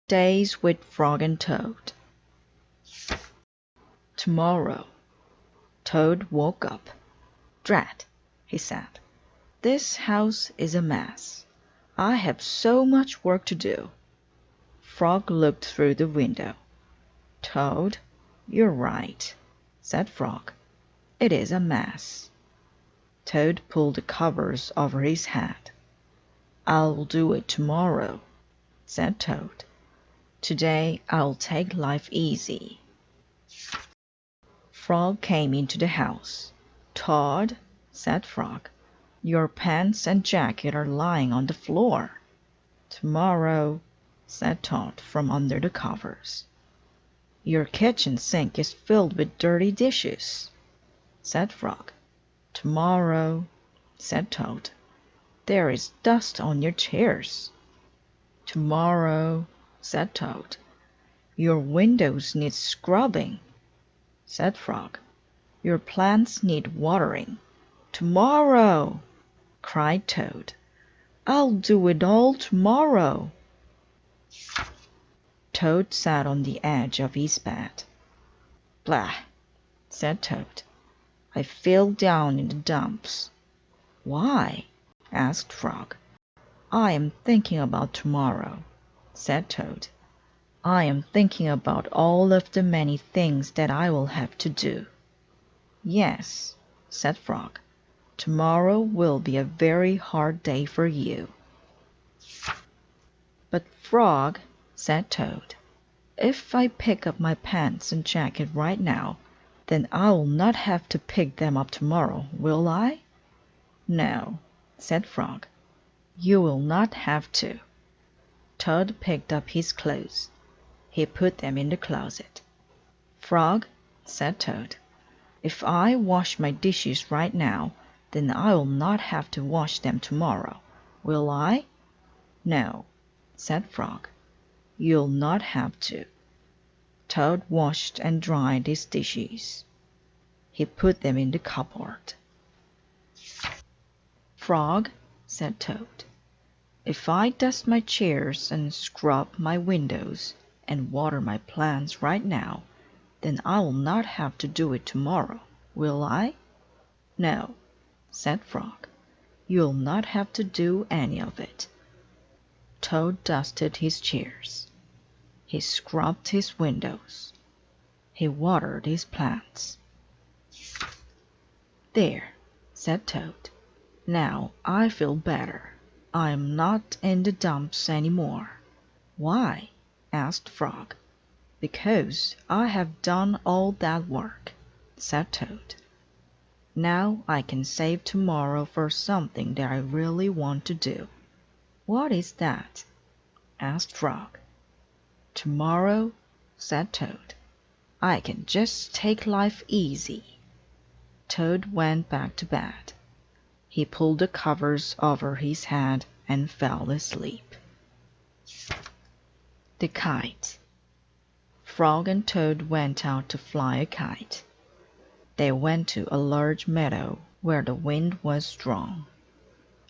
Days with Frog and Toad. Tomorrow. Toad woke up. "Drat," he said. "This house is a mess. I have so much work to do." Frog looked through the window. "Toad, you're right," said Frog. "It is a mess." Toad pulled the covers over his head. "I'll do it tomorrow," said Toad. "Today I'll take life easy." Frog came into the house. "Toad," said Frog, "your pants and jacket are lying on the floor." "Tomorrow," said Toad from under the covers. "Your kitchen sink is filled with dirty dishes," said Frog. "Tomorrow," said Toad. "There is dust on your chairs." "Tomorrow," said Toad. "Your windows need scrubbing," said Frog. "Your plants need watering." "Tomorrow!" cried Toad. "I'll do it all tomorrow." Toad sat on the edge of his bed. "Blah!" said Toad. "I feel down in the dumps." "Why?" asked Frog. "I am thinking about tomorrow," said Toad. "I am thinking about all of the many things that I will have to do." "Yes," said Frog. "Tomorrow will be a very hard day for you." "But, Frog," said Toad, "if I pick up my pants and jacket right now, then I will not have to pick them up tomorrow, will I?" "No," said Frog. "You will not have to." Toad picked up his clothes. He put them in the closet. "Frog," said Toad, "if I wash my dishes right now, then I will not have to wash them tomorrow, will I?" "No," said Frog. "You'll not have to." Toad washed and dried his dishes. He put them in the cupboard. "Frog," said Toad, "if I dust my chairs and scrub my windows and water my plants right now, then I will not have to do it tomorrow, will I?" "No," said Frog. "You'll not have to do any of it." Toad dusted his chairs. He scrubbed his windows. He watered his plants. "There," said Toad. "Now I feel better. I am not in the dumps any more." "Why?" asked Frog. "Because I have done all that work," said Toad. "Now I can save tomorrow for something that I really want to do." "What is that?" asked Frog. "Tomorrow," said Toad, "I can just take life easy." Toad went back to bed. He pulled the covers over his head and fell asleep. The Kite. Frog and Toad went out to fly a kite. They went to a large meadow where the wind was strong.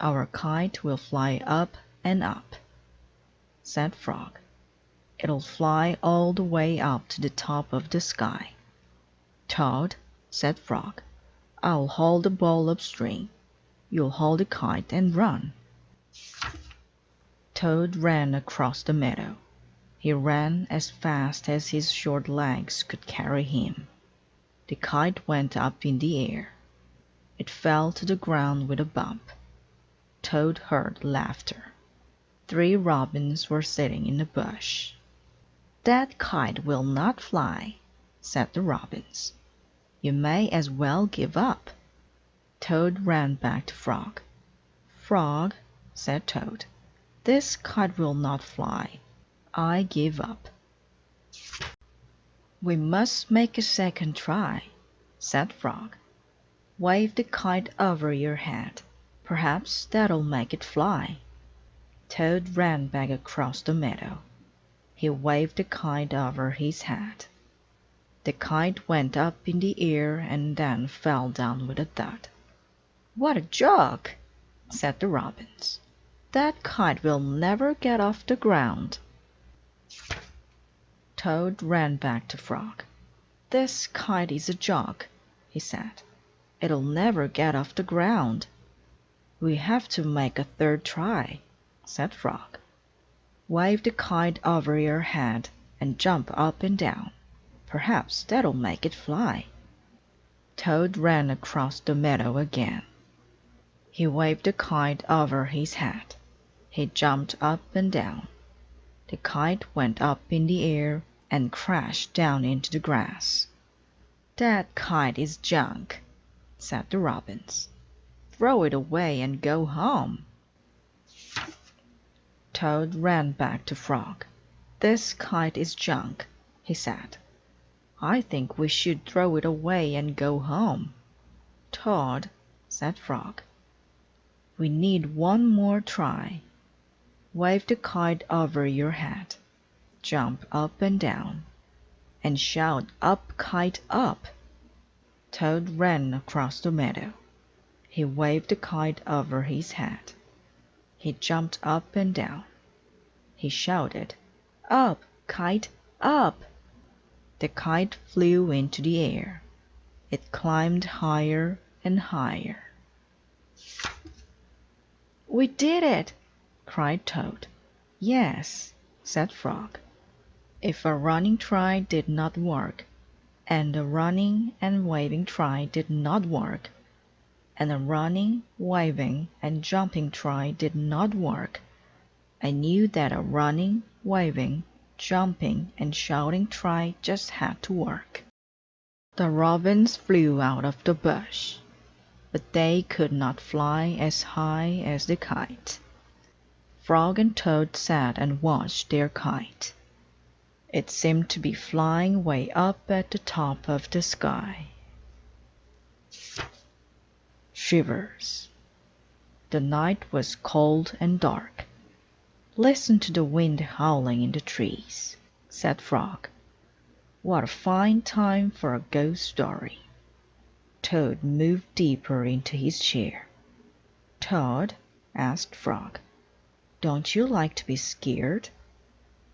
"Our kite will fly up and up," said Frog. "It'll fly all the way up to the top of the sky." "Toad," said Frog, "I'll hold the ball upstream. You'll hold the kite and run." Toad ran across the meadow. He ran as fast as his short legs could carry him. The kite went up in the air. It fell to the ground with a bump. Toad heard laughter. 3 robins were sitting in a bush. "That kite will not fly," said the robins. "You may as well give up." Toad ran back to Frog. "Frog," said Toad, "this kite will not fly. I give up." "We must make a second try," said Frog. "Wave the kite over your head. Perhaps that'll make it fly." Toad ran back across the meadow. He waved the kite over his head. The kite went up in the air and then fell down with a thud. "What a joke!" said the robins. "That kite will never get off the ground." Toad ran back to Frog. "This kite is a junk," he said. "It'll never get off the ground." "We have to make a third try," said Frog. "Wave the kite over your head and jump up and down. Perhaps that'll make it fly." Toad ran across the meadow again. He waved the kite over his head. He jumped up and down. The kite went up in the air and crashed down into the grass. "That kite is junk," said the robins. "Throw it away and go home." Toad ran back to Frog. "This kite is junk," he said. "I think we should throw it away and go home." "Toad," said Frog, "we need one more try. Wave the kite over your head, jump up and down, and shout 'Up, kite, up!'" Toad ran across the meadow. He waved the kite over his head. He jumped up and down. He shouted, "Up, kite, up!" The kite flew into the air. It climbed higher and higher. "We did it!" cried Toad. "Yes," said Frog. "If a running try did not work, and a running and waving try did not work, and a running, waving, and jumping try did not work, I knew that a running, waving, jumping, and shouting try just had to work." The robins flew out of the bush, but they could not fly as high as the kite. Frog and Toad sat and watched their kite. It seemed to be flying way up at the top of the sky. Shivers. The night was cold and dark. "Listen to the wind howling in the trees," said Frog. "What a fine time for a ghost story." Toad moved deeper into his chair. "Toad," asked Frog, "don't you like to be scared?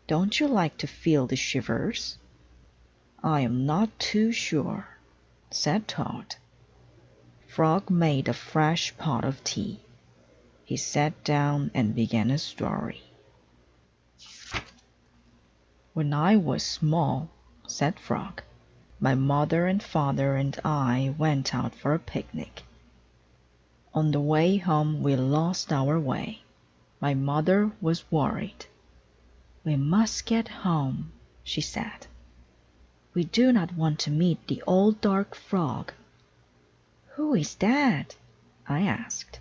Don't you like to feel the shivers?" "I am not too sure," said Toad. Frog made a fresh pot of tea. He sat down and began a story. "When I was small," said Frog, "my mother and father and I went out for a picnic. On the way home we lost our way. My mother was worried. 'We must get home,' she said. 'We do not want to meet the old dark frog.' 'Who is that?' I asked.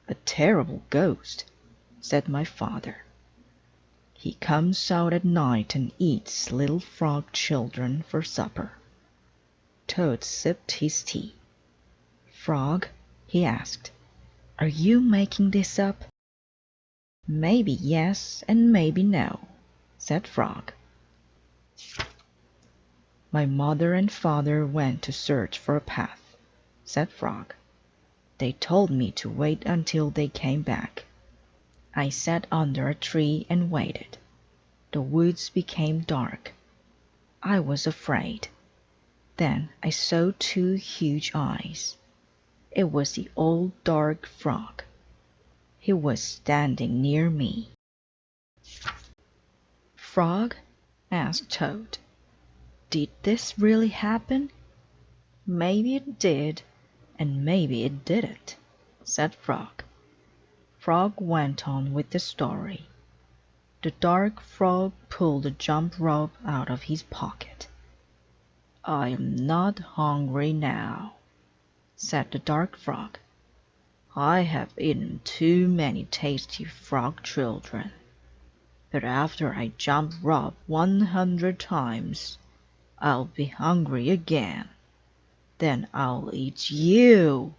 'A terrible ghost,' said my father. 'He comes out at night and eats little frog children for supper.'" Toad sipped his tea. "Frog," he asked, "are you making this up?" "Maybe yes and maybe no," said Frog. "My mother and father went to search for a path," said Frog. "They told me to wait until they came back. I sat under a tree and waited. The woods became dark. I was afraid. Then I saw two huge eyes. It was the old dark frog. He was standing near me." "Frog," asked Toad, "did this really happen?" "Maybe it did, and maybe it didn't," said Frog. Frog went on with the story. The dark frog pulled a jump rope out of his pocket. "I am not hungry now," said the dark frog. "I have eaten too many tasty frog children. But after I jump rope 100 times, I'll be hungry again. Then I'll eat you."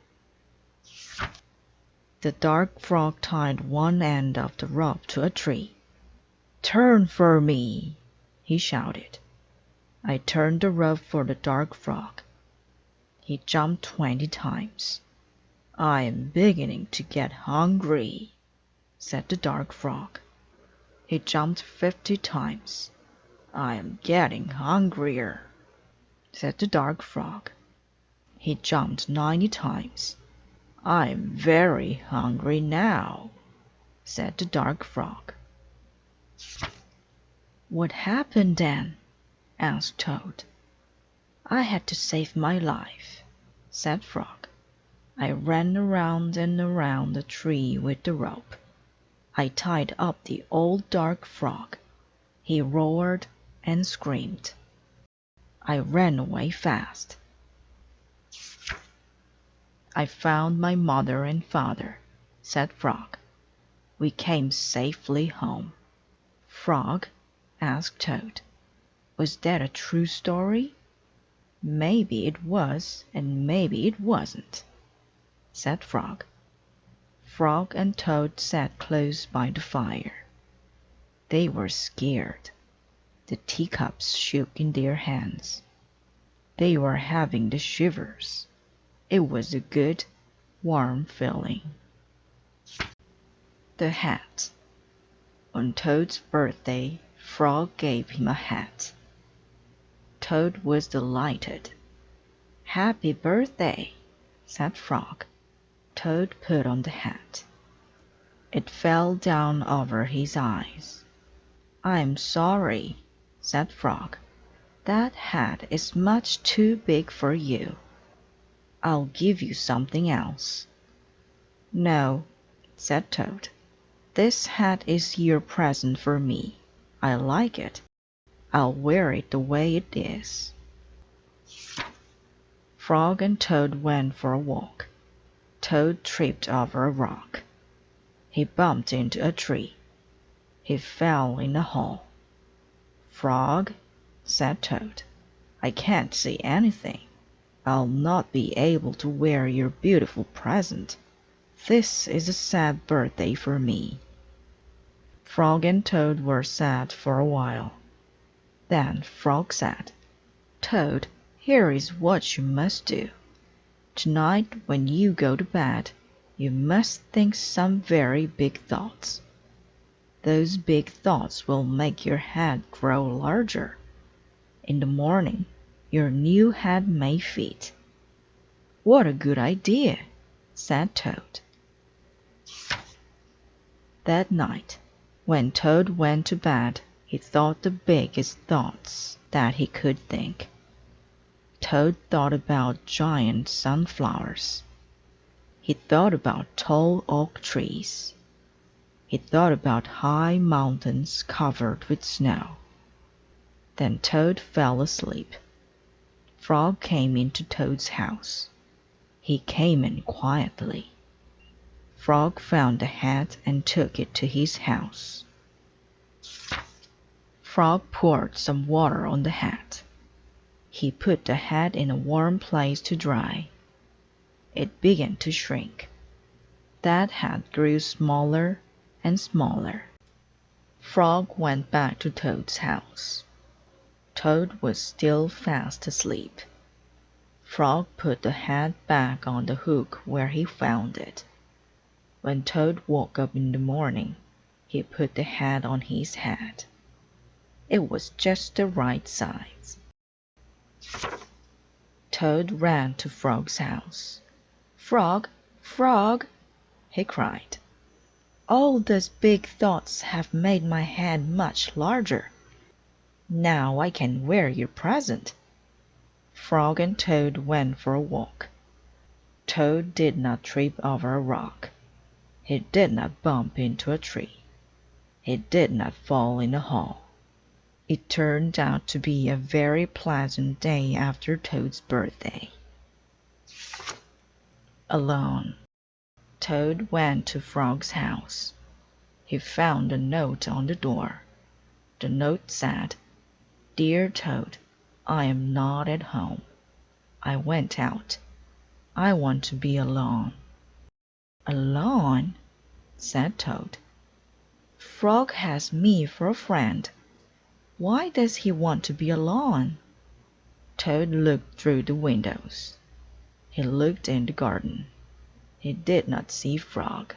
The dark frog tied one end of the rope to a tree. "Turn for me," he shouted. I turned the rope for the dark frog. He jumped 20 times. "I am beginning to get hungry," said the dark frog. He jumped 50 times. I am getting hungrier, said the dark frog. He jumped 90 times. I am very hungry now, said the dark frog. What happened then? Asked Toad. I had to save my life, said Frog. I ran around and around the tree with the rope. I tied up the old dark frog. He roared and screamed. I ran away fast. I found my mother and father, said Frog. We came safely home. Frog, asked Toad, was that a true story? Maybe it was, and maybe it wasn't, said Frog. Frog and Toad sat close by the fire. They were scared. The teacups shook in their hands. They were having the shivers. It was a good, warm feeling. The hat. On Toad's birthday, Frog gave him a hat. Toad was delighted. Happy birthday, said Frog. Toad put on the hat. It fell down over his eyes. I'm sorry, said Frog. That hat is much too big for you. I'll give you something else. No, said Toad. This hat is your present for me. I like it. I'll wear it the way it is. Frog and Toad went for a walk. Toad tripped over a rock. He bumped into a tree. He fell in a hole. Frog, said Toad, I can't see anything. I'll not be able to wear your beautiful present. This is a sad birthday for me. Frog and Toad were sad for a while. Then Frog said, Toad, here is what you must do. Tonight, when you go to bed, you must think some very big thoughts. Those big thoughts will make your head grow larger. In the morning, your new head may fit. What a good idea, said Toad. That night, when Toad went to bed, he thought the biggest thoughts that he could think. Toad thought about giant sunflowers. He thought about tall oak trees. He thought about high mountains covered with snow. Then Toad fell asleep. Frog came into Toad's house. He came in quietly. Frog found the hat and took it to his house. Frog poured some water on the hat. He put the hat in a warm place to dry. It began to shrink. That hat grew smaller and smaller. Frog went back to Toad's house. Toad was still fast asleep. Frog put the hat back on the hook where he found it. When Toad woke up in the morning, he put the hat on his head. It was just the right size. Toad ran to Frog's house. Frog, Frog, he cried. All those big thoughts have made my head much larger. Now I can wear your present. Frog and Toad went for a walk. Toad did not trip over a rock. He did not bump into a tree. He did not fall in a hole. It turned out to be a very pleasant day after Toad's birthday. Alone. Toad went to Frog's house. He found a note on the door. The note said, Dear Toad, I am not at home. I went out. I want to be alone. Alone? Said Toad. Frog has me for a friend. Why does he want to be alone? Toad looked through the windows. He looked in the garden. He did not see Frog.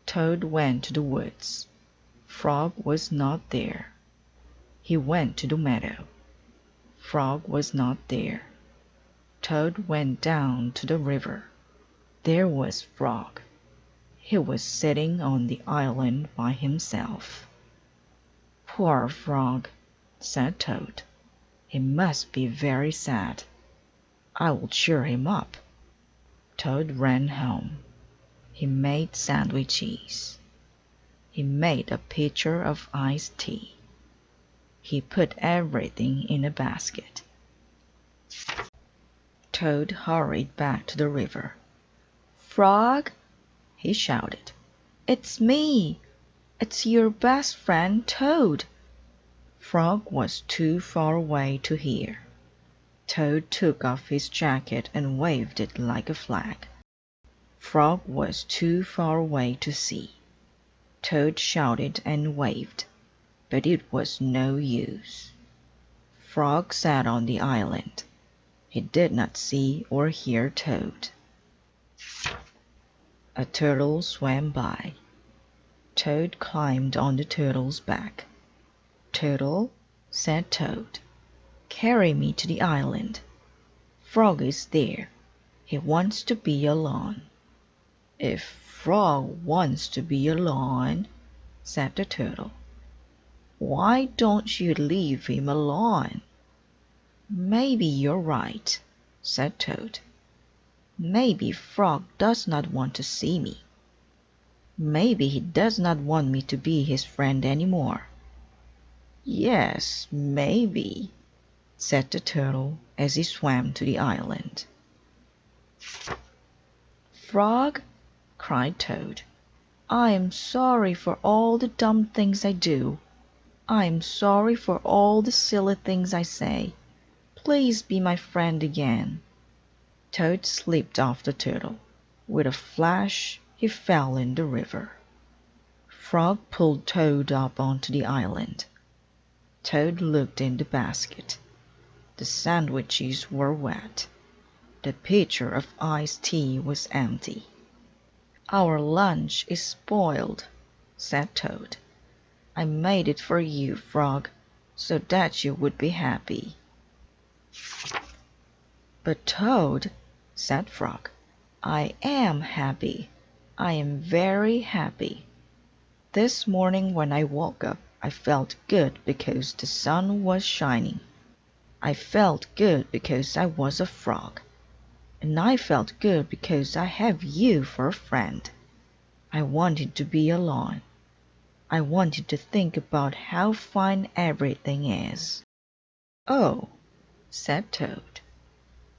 Toad went to the woods. Frog was not there. He went to the meadow. Frog was not there. Toad went down to the river. There was Frog. He was sitting on the island by himself. Poor Frog, said Toad. He must be very sad. I will cheer him up. Toad ran home. He made sandwiches. He made a pitcher of iced tea. He put everything in a basket. Toad hurried back to the river. Frog, he shouted, it's me. It's your best friend Toad. Frog was too far away to hear. Toad took off his jacket and waved it like a flag. Frog was too far away to see. Toad shouted and waved, but it was no use. Frog sat on the island. He did not see or hear Toad. A turtle swam by. Toad climbed on the turtle's back. Turtle, said Toad, carry me to the island. Frog is there. He wants to be alone. If Frog wants to be alone, said the turtle, why don't you leave him alone? Maybe you're right, said Toad. Maybe Frog does not want to see me. Maybe he does not want me to be his friend any more. Yes, maybe, said the turtle as he swam to the island. Frog, cried Toad, I am sorry for all the dumb things I do. I am sorry for all the silly things I say. Please be my friend again. Toad slipped off the turtle. With a flash, he fell in the river. Frog pulled Toad up onto the island. Toad looked in the basket. The sandwiches were wet. The pitcher of iced tea was empty. Our lunch is spoiled, said Toad. I made it for you, Frog, so that you would be happy. But Toad, said Frog, I am happy. I am very happy. This morning when I woke up, I felt good because the sun was shining. I felt good because I was a frog. And I felt good because I have you for a friend. I wanted to be alone. I wanted to think about how fine everything is. Oh, said Toad,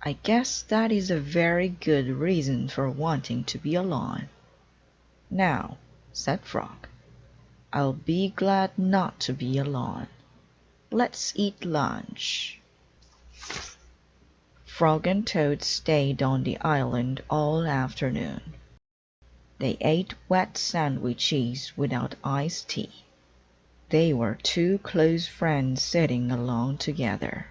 I guess that is a very good reason for wanting to be alone. Now, said Frog, I'll be glad not to be alone. Let's eat lunch. Frog and Toad stayed on the island all afternoon. They ate wet sandwiches without iced tea. They were two close friends sitting alone together.